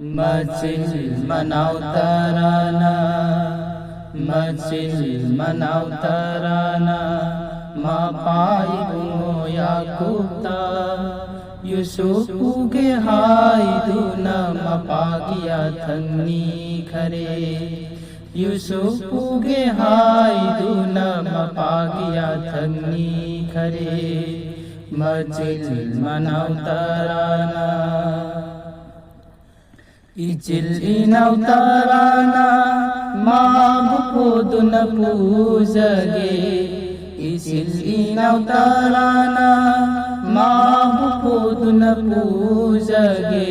Macil manau tarana, macil manau tarana, mapai bungo yakupta, Yusuf uge haiduna mapagiya thangni khare, Yusuf uge haiduna mapagiya thangni khare, macil manau tarana. Ijil inaw tarana mabukod na puzage, Ijil inaw tarana mabukod na puzage,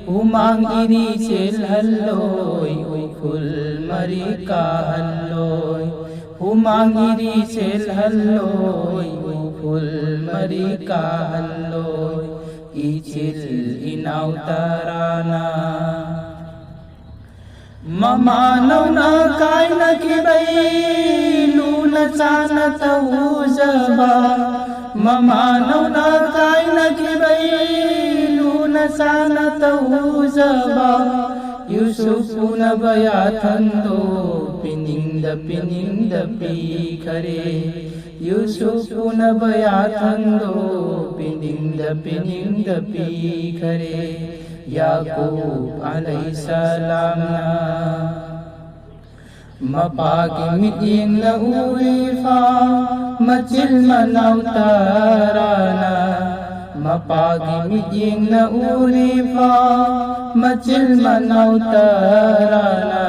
Humang irisil halloy ukul marika halloy, Humang irisil halloy ukul marika halloy, Ijil inaw tarana. Mamanaw na kay nakibay luna sana tawuzaba, Mamanaw na kay nakibay luna sana tawuzaba, Yusuf na bayatan do pininda pikare, Yusuf na bayatan do pininda pikare, Yaqub alayhi salam na mapagi mitin na urifa, macil manaw tarana, mapagi mitin na urifa, macil manaw tarana,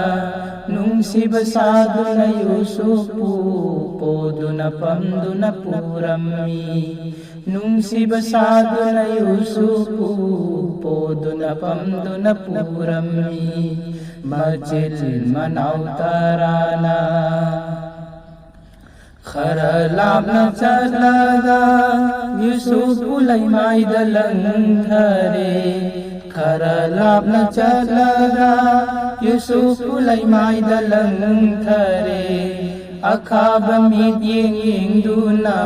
nung sibasado na Yusufu podo na pamdo na purami, nung sibasado na Yusufu podo na pamdo na purami, macil manaw tarana. Kharalab na talaga Yusuf ulay may dalang thare, Kharalab na talaga Yusuf ulay may dalang thare, Akaba midyeng duna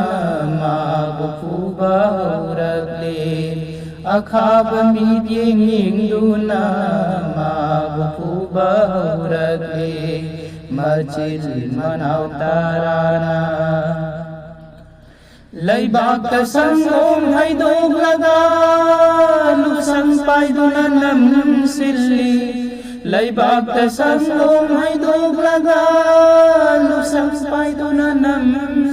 mabupuba uragle, Akaba midyeng duna mabupuba uragle, macil manaw tarana. Laybag kasangong hay duglaga, lusang paydunan sili, Laybag kasangong hay duglaga, lusang paydunan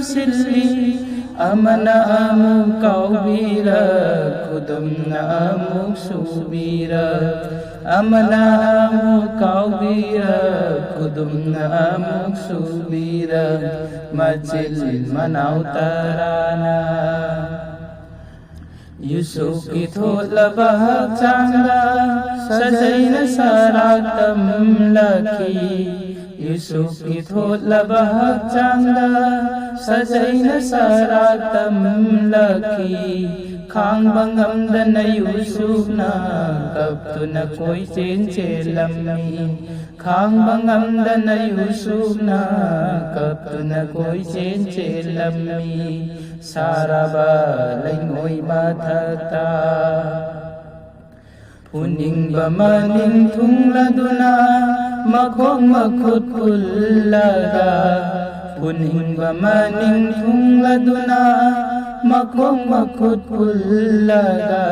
sili, Amana amuk kaubira, kudum na amuk subira, Amana amuk kaubira, kudum na amuk subira, macil manaw tarana. Yusuf ito labahag tangga, sajay na saratam laki, Yusuf ito labahag tangga, sajay na saratam laki, Khang bangam na Yusuf na kapto na ko'y chenchelamni, Khang bangam na Yusuf na kapto na ko'y chenchelamni, Saraba layngo'y matata. Puning bamaning tungladuna makhong makhut kullaga, Puning bamaning tungladuna makhong makhut kullaga,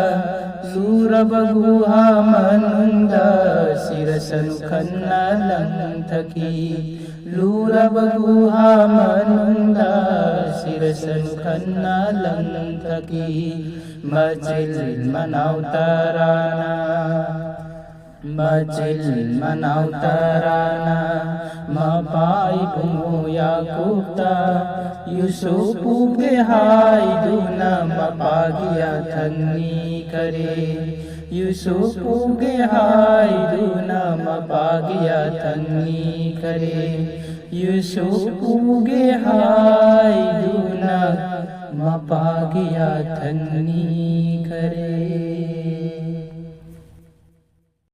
Sura baguha manunda sirasanukan na lang thaki, Lura baguha manunda sirasanukan na lang thaki, macil manaw tarana. Macil manaw tarana, mapai bungo yakupta, Yusuf uge haiduna mapagiya thangni khare, Yusuf uge haiduna mapagiya thangni khare, Yusuf uge haiduna mapagiya thangni khare.